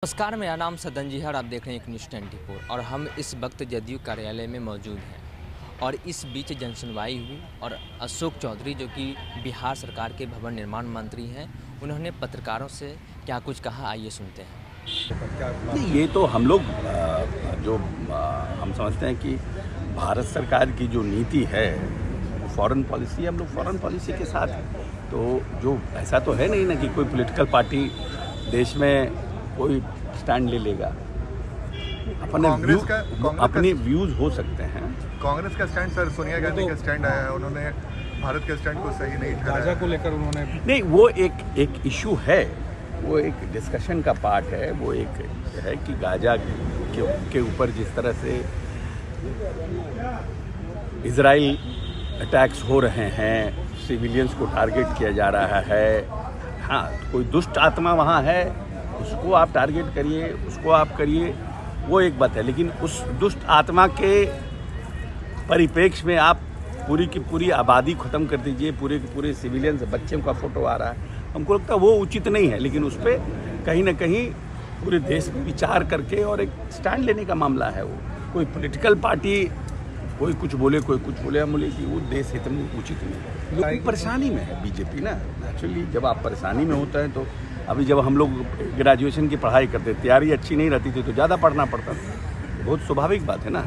नमस्कार, मेरा नाम सदन जी है और आप देख रहे हैं एक न्यूज़ 24 और हम इस वक्त जदयू कार्यालय में मौजूद हैं और इस बीच जनसुनवाई हुई और अशोक चौधरी जो कि बिहार सरकार के भवन निर्माण मंत्री हैं, उन्होंने पत्रकारों से क्या कुछ कहा, आइए सुनते हैं। नहीं, ये तो हम लोग हम समझते हैं कि भारत सरकार की जो नीति है फॉरेन पॉलिसी, हम लोग फॉरेन पॉलिसी के साथ हैं। तो जो ऐसा तो है नहीं ना कि कोई पॉलिटिकल पार्टी देश में कोई स्टैंड ले लेगा। अपने व्यूज हो सकते हैं। कांग्रेस का स्टैंड सर, सोनिया गांधी का स्टैंड आया है, उन्होंने भारत के स्टैंड को सही नहीं ठहराया। गाजा को लेकर उन्होंने नहीं, वो एक इशू है, वो एक डिस्कशन का पार्ट है। वो एक है कि गाजा के ऊपर जिस तरह से इजराइल अटैक्स हो रहे हैं, सिविलियंस को टारगेट किया जा रहा है। हाँ, कोई दुष्ट आत्मा वहाँ है, उसको आप टारगेट करिए, उसको आप करिए, वो एक बात है। लेकिन उस दुष्ट आत्मा के परिप्रेक्ष्य में आप पूरी की पूरी आबादी ख़त्म कर दीजिए, पूरे के पूरे सिविलियंस बच्चों का फ़ोटो आ रहा है, हमको लगता है वो उचित नहीं है। लेकिन उस पर कहीं ना कहीं पूरे देश में विचार करके और एक स्टैंड लेने का मामला है। वो कोई पॉलिटिकल पार्टी कोई कुछ बोले, कोई कुछ बोले, हम बोले कि वो देश हित में उचित नहीं है। लोग परेशानी में है बीजेपी ना। एक्चुअली जब आप परेशानी में होते हैं तो अभी जब हम लोग ग्रेजुएशन की पढ़ाई करते, तैयारी अच्छी नहीं रहती थी तो ज़्यादा पढ़ना पड़ता था, बहुत स्वाभाविक बात है ना।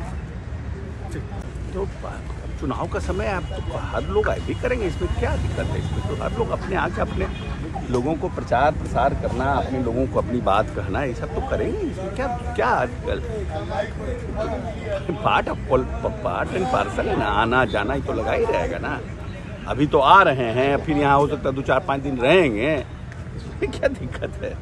तो चुनाव का समय आप तो हर लोग आए भी करेंगे, इसमें क्या दिक्कत है? इसमें तो हर लोग अपने आके अपने लोगों को प्रचार प्रसार करना, अपने लोगों को अपनी बात कहना, ये सब तो करेंगे। इसमें क्या आजकल पार्ट एंड पार्सल है ना, आना जाना ही तो लगा ही रहेगा ना। अभी तो आ रहे हैं, फिर यहाँ हो सकता है 2-4-5 दिन रहेंगे, इसमें क्या दिक्कत है?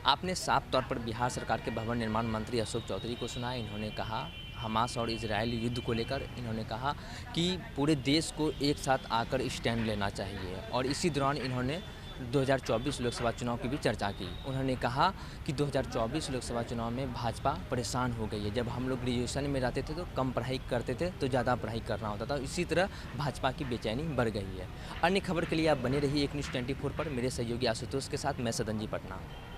आपने साफ तौर पर बिहार सरकार के भवन निर्माण मंत्री अशोक चौधरी को सुना। इन्होंने कहा हमास और इजराइल युद्ध को लेकर, इन्होंने कहा कि पूरे देश को एक साथ आकर स्टैंड लेना चाहिए और इसी दौरान इन्होंने 2024 लोकसभा चुनाव की भी चर्चा की। उन्होंने कहा कि 2024 लोकसभा चुनाव में भाजपा परेशान हो गई है। जब हम लोग ग्रेजुएशन में रहते थे तो कम पढ़ाई करते थे तो ज़्यादा पढ़ाई करना होता था, इसी तरह भाजपा की बेचैनी बढ़ गई है। अन्य खबर के लिए आप बने रहिए एक न्यूज़ 24 पर। मेरे सहयोगी आशुतोष के साथ मैं सदन जी, पटना।